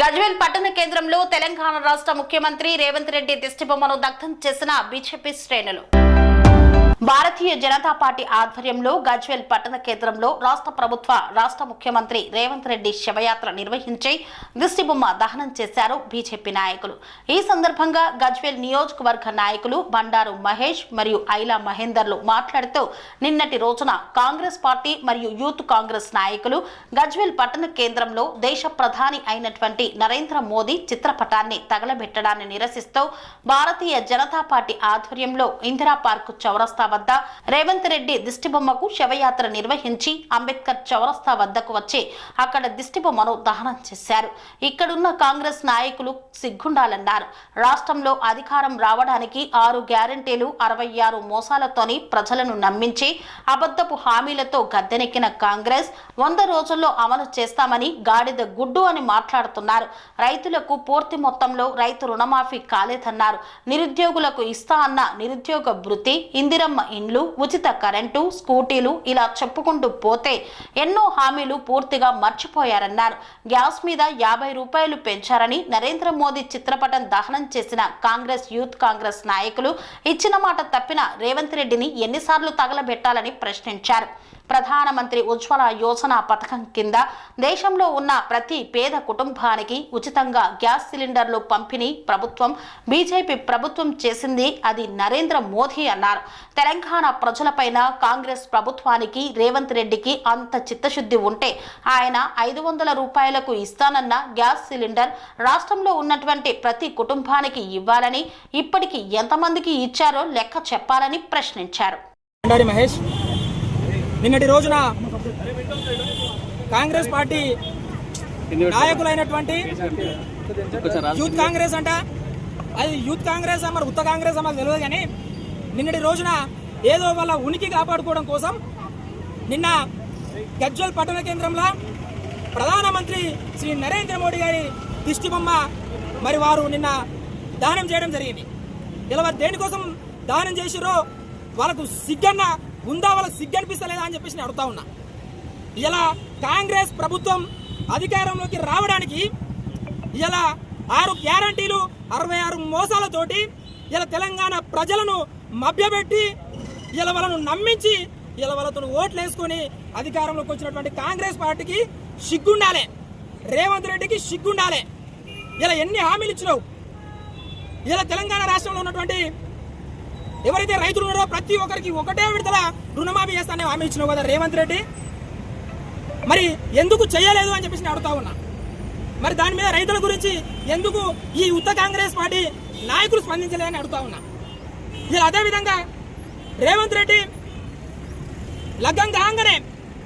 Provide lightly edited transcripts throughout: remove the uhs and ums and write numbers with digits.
గజ్వేల్ పట్టణ కేంద్రంలో తెలంగాణ రాష్ట్ర ముఖ్యమంత్రి రేవంత్ రెడ్డి దిష్టిబొమ్మను దగ్ధం చేసిన బీజేపీ శ్రేణులు. భారతీయ జనతా పార్టీ ఆధ్వర్యంలో గజ్వేల్ పట్టణ కేంద్రంలో రాష్ట్ర ముఖ్యమంత్రి రేవంత్ రెడ్డి శవయాత్ర నిర్వహించి దిష్టిబొమ్మ దహనం చేశారు బీజేపీ నాయకులు. ఈ సందర్భంగా గజ్వేల్ నియోజకవర్గ నాయకులు బండారు మహేష్ మరియు ఐలా మహేందర్లు మాట్లాడుతూ నిన్నటి రోజున కాంగ్రెస్ పార్టీ మరియు యూత్ కాంగ్రెస్ నాయకులు గజ్వేల్ పట్టణ కేంద్రంలో దేశ ప్రధాని అయినటువంటి నరేంద్ర మోదీ చిత్రపటాన్ని తగలబెట్టడాన్ని నిరసిస్తూ భారతీయ జనతా పార్టీ ఆధ్వర్యంలో ఇందిరా పార్క్ చౌరస్తా వద్ద రేవంత్ రెడ్డి దిష్టిబొమ్మకు శవయాత్ర నిర్వహించి అంబేద్కర్ చౌరస్తా వద్దకు వచ్చి అక్కడ దిష్టిబొమ్మను దహనం చేశారు. ఇక్కడున్న కాంగ్రెస్ నాయకులు సిగ్గుండాలన్నారు. రాష్ట్రంలో అధికారం రావడానికి 6 గ్యారంటీలు 66 మోసాలతోని ప్రజలను నమ్మించి అబద్ధపు హామీలతో గద్దెనెక్కిన కాంగ్రెస్ 100 రోజుల్లో అమలు చేస్తామని గాడిద గుడ్డు అని మాట్లాడుతున్నారు. రైతులకు పూర్తి మొత్తంలో రైతు రుణమాఫీ కాలేదన్నారు. నిరుద్యోగులకు ఇస్తా అన్న నిరుద్యోగ భృతి, ఇందిరమ్మ ఇండ్లు, ఉచిత కరెంటు, స్కూటీలు ఇలా చెప్పుకుంటూ పోతే ఎన్నో హామీలు పూర్తిగా మర్చిపోయారన్నారు. గ్యాస్ మీద 50 రూపాయలు పెంచారని నరేంద్ర మోదీ చిత్రపటం దహనం చేసిన కాంగ్రెస్ యూత్ కాంగ్రెస్ నాయకులు ఇచ్చిన మాట తప్పిన రేవంత్ రెడ్డిని ఎన్నిసార్లు తగలబెట్టాలని ప్రశ్నించారు. ప్రధానమంత్రి ఉజ్వల యోజన పథకం కింద దేశంలో ఉన్న ప్రతి పేద కుటుంబానికి ఉచితంగా గ్యాస్ సిలిండర్లు పంపిణీ బీజేపీ ప్రభుత్వం చేసింది అది నరేంద్ర మోదీ అన్నారు. తెలంగాణ ప్రజలపైన కాంగ్రెస్ ప్రభుత్వానికి రేవంత్ రెడ్డికి అంత చిత్తశుద్ధి ఉంటే ఆయన 500 రూపాయలకు ఇస్తానన్న గ్యాస్ సిలిండర్ రాష్ట్రంలో ఉన్నటువంటి ప్రతి కుటుంబానికి ఇవ్వాలని, ఇప్పటికి ఎంతమందికి ఇచ్చారో లెక్క చెప్పాలని ప్రశ్నించారు. నిన్నటి రోజున కాంగ్రెస్ పార్టీ నాయకులైనటువంటి యూత్ కాంగ్రెస్ అంట, అది యూత్ కాంగ్రెస్ మరి ఉత్త కాంగ్రెస్ మాకు తెలియదు, కానీ నిన్నటి రోజున ఏదో వాళ్ళ ఉనికి కాపాడుకోవడం కోసం నిన్న గజ్వేల్ పట్టణ కేంద్రంలో ప్రధానమంత్రి శ్రీ నరేంద్ర మోడీ గారి దిష్టిబొమ్మ మరి వారు నిన్న దానం చేయడం జరిగింది. ఇలా వారు దేనికోసం దానం చేసిరో వాళ్ళకు సిగ్గన్న ఉందా, వాళ్ళకి సిగ్గు అనిపిస్తలేదా అని చెప్పేసి నేను అడుగుతా ఉన్నా. ఇలా కాంగ్రెస్ ప్రభుత్వం అధికారంలోకి రావడానికి ఇలా 6 గ్యారంటీలు 66 మోసాలతోటి ఇలా తెలంగాణ ప్రజలను మభ్యపెట్టి ఇలా వాళ్ళను నమ్మించి ఇలా వాళ్ళతో ఓట్లు వేసుకొని అధికారంలోకి వచ్చినటువంటి కాంగ్రెస్ పార్టీకి సిగ్గుండాలే, రేవంత్ రెడ్డికి సిగ్గుండాలే. ఇలా ఎన్ని హామీలు ఇచ్చినావు. ఇలా తెలంగాణ రాష్ట్రంలో ఉన్నటువంటి ఎవరైతే రైతులు ఉన్నారో ప్రతి ఒక్కరికి ఒకటే విడతల రుణమాఫీ చేస్తానే హామీ ఇచ్చినావు కదా రేవంత్ రెడ్డి, మరి ఎందుకు చేయలేదు అని చెప్పేసి నేను అడుగుతా ఉన్నా. మరి దాని మీద రైతుల గురించి ఎందుకు ఈ ఉత్త కాంగ్రెస్ పార్టీ నాయకులు స్పందించలేదని అడుగుతా ఉన్నా. ఇలా అదేవిధంగా రేవంత్ రెడ్డి లగ్గం కాగానే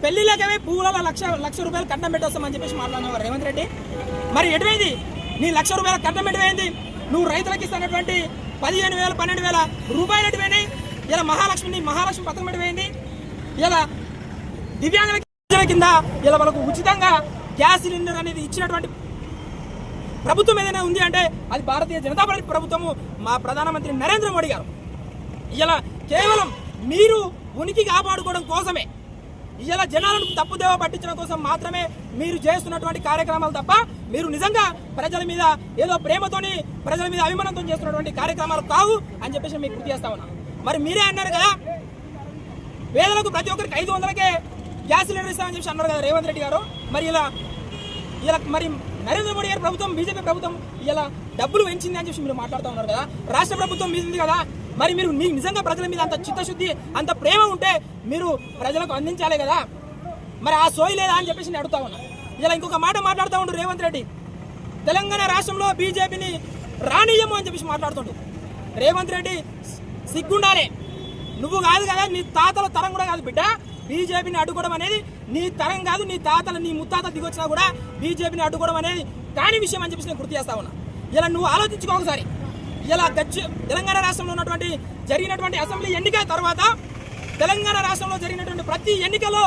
పెళ్లిలోకి పువ్వులలో లక్ష రూపాయలు కట్నం పెట్టొస్తామని చెప్పేసి మాట్లాడినావు రేవంత్ రెడ్డి. మరి ఎటువైంది నీ 1,00,000 రూపాయల కట్నం ఎటువైంది? నువ్వు రైతులకు ఇస్తున్నటువంటి 15,000 12,000 రూపాయలు ఎటువైనాయి? ఇలా మహాలక్ష్మి పథకం ఎటువైంది? ఇలా దివ్యాంగుల కింద ఇలా వాళ్ళకు ఉచితంగా గ్యాస్ సిలిండర్ అనేది ఇచ్చినటువంటి ప్రభుత్వం ఏదైనా ఉంది అంటే అది భారతీయ జనతా పార్టీ ప్రభుత్వము, మా ప్రధానమంత్రి నరేంద్ర మోడీ గారు. ఇలా కేవలం మీరు ఉనికి కాపాడుకోవడం కోసమే, ఇలా జనాలను తప్పుదేవ పట్టించడం కోసం మాత్రమే మీరు చేస్తున్నటువంటి కార్యక్రమాలు తప్ప మీరు నిజంగా ప్రజల మీద ఏదో ప్రేమతోని ప్రజల మీద అభిమానంతో చేస్తున్నటువంటి కార్యక్రమాలు కావు అని చెప్పేసి మీకు గుర్తు చేస్తా ఉన్నా. మరి మీరే అన్నారు కదా పేదలకు ప్రతి ఒక్కరికి 500కే గ్యాస్ సిలిండర్ ఇస్తామని చెప్పి అన్నారు కదా రేవంత్ రెడ్డి గారు. మరి ఇలా మరి నరేంద్ర మోడీ గారి ప్రభుత్వం బీజేపీ ప్రభుత్వం ఇలా డబ్బులు పెంచింది అని చెప్పి మీరు మాట్లాడుతూ ఉన్నారు కదా. రాష్ట్ర ప్రభుత్వం మీద ఉంది కదా, మరి మీరు మీకు నిజంగా ప్రజల మీద అంత చిత్తశుద్ధి అంత ప్రేమ ఉంటే మీరు ప్రజలకు అందించాలి కదా. మరి ఆ సోయి లేదా అని చెప్పేసి నేను అడుగుతా ఉన్నా. ఇలా ఇంకొక మాట మాట్లాడుతూ ఉండు రేవంత్ రెడ్డి, తెలంగాణ రాష్ట్రంలో బీజేపీని రానియము అని చెప్పేసి మాట్లాడుతుండు. రేవంత్ రెడ్డి సిగ్గుండాలి. నువ్వు కాదు కదా, నీ తాతల తరం కూడా కాదు బిడ్డ బీజేపీని అడ్డుకోవడం అనేది. నీ తరం కాదు, నీ తాతలు నీ ముత్తాతలు దిగొచ్చినా కూడా బీజేపీని అడ్డుకోవడం అనేది కాని విషయం అని చెప్పేసి నేను గుర్తు చేస్తా ఉన్నా. ఇలా నువ్వు ఆలోచించుకో ఒకసారి. ఇలా తెలంగాణ రాష్ట్రంలో ఉన్నటువంటి జరిగినటువంటి అసెంబ్లీ ఎన్నికల తర్వాత తెలంగాణ రాష్ట్రంలో జరిగినటువంటి ప్రతి ఎన్నికలో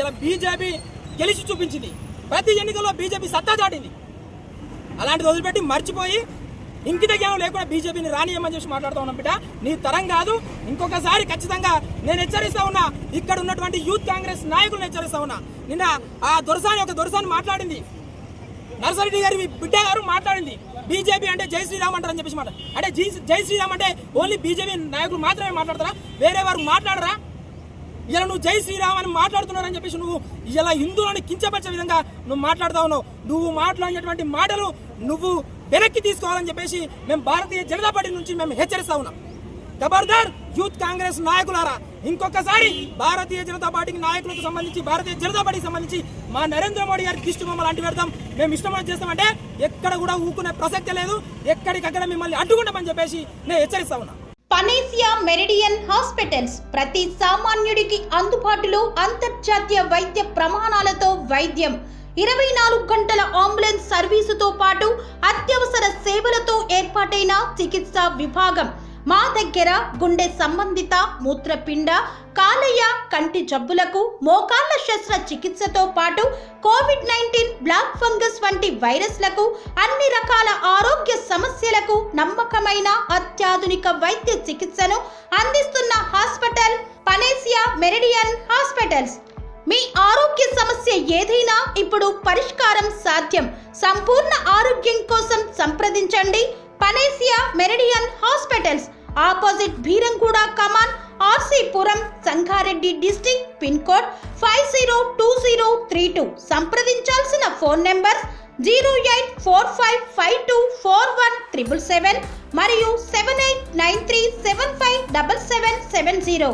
ఇలా బీజేపీ గెలిచి చూపించింది. ప్రతి ఎన్నికల్లో బీజేపీ సత్తా చాటింది. అలాంటిది వదిలిపెట్టి మర్చిపోయి ఇంకిత జ్ఞానం లేకుండా బీజేపీని రానియమని చెప్పి మాట్లాడుతూ ఉన్నాం బిడ్డ. నీ తరం కాదు. ఇంకొకసారి ఖచ్చితంగా నేను హెచ్చరిస్తా ఉన్నా, ఇక్కడ ఉన్నటువంటి యూత్ కాంగ్రెస్ నాయకులను హెచ్చరిస్తా ఉన్నా. నిన్న ఆ దొరసాని మాట్లాడింది, నర్సరెడ్డి గారి బిడ్డ గారు మాట్లాడింది బీజేపీ అంటే జై శ్రీరామ్ అంటారని చెప్పేసి మాట అంటే జై శ్రీరామ్ అంటే ఓన్లీ బీజేపీ నాయకులు మాత్రమే మాట్లాడతారా, వేరే వారు మాట్లాడరా? ఇలా నువ్వు జై శ్రీరామ్ అని మాట్లాడుతున్నారని చెప్పేసి నువ్వు ఇలా హిందువులను కించపరిచే విధంగా నువ్వు మాట్లాడుతా ఉన్నావు. నువ్వు మాట్లాడినటువంటి మాటలు నువ్వు వెనక్కి తీసుకోవాలని చెప్పేసి మేము భారతీయ జనతా పార్టీ నుంచి మేము హెచ్చరిస్తా ఉన్నాం. ఖబర్దార్ యూత్ కాంగ్రెస్ నాయకులారా, ఇంకొకసారి భారతీయ జనతా పార్టీకి నాయకులకు సంబంధించి భారతీయ జనతా పార్టీకి సంబంధించి మా నరేంద్ర మోడీ గారి దిష్టి బొమ్మలు అంటి పెడతాం, మేము ఇష్టం చేస్తామంటే ఎక్కడ కూడా ఊకునే ప్రసక్తే లేదు, ఎక్కడికక్కడ మిమ్మల్ని అడ్డుకుంటామని చెప్పేసి నేను హెచ్చరిస్తా ఉన్నా. పనేసియా మెరిడియన్ హాస్పిటల్స్ ప్రతి సామాన్యుడికి అందుబాటులో అంతర్జాతీయ వైద్య ప్రమాణాలతో వైద్యం, 24 గంటల అంబులెన్స్ సర్వీసుతో పాటు అత్యవసర సేవలతో ఏర్పాటైన చికిత్సా విభాగం. మా దగ్గర గుండె సంబంధిత, మూత్రపిండ, కాలేయ, కంటి జబ్బులకు, మోకాళ్ల శస్త్ర చికిత్సతో పాటు కోవిడ్-19, బ్లాక్ ఫంగస్ వంటి వైరస్లకు, అన్ని రకాల ఆరోగ్య సమస్యలకు నమ్మకమైన అత్యాధునిక వైద్య చికిత్సను అందిస్తున్న హాస్పిటల్ పనేసియా మెరిడియన్ హాస్పిటల్స్. మీ ఆరోగ్య సమస్య ఏదైనా ఇప్పుడు పరిష్కారం సాధ్యం. సంపూర్ణ ఆరోగ్యం కోసం సంప్రదించండి Panacea Meridian hospitals, opposite Bheeramguda Kaman, RCPuram, Sangareddy district, pin code 502032. సంప్రదించాల్సిన ఫోన్ నెంబర్ 0845524177 మరియు 7893757770.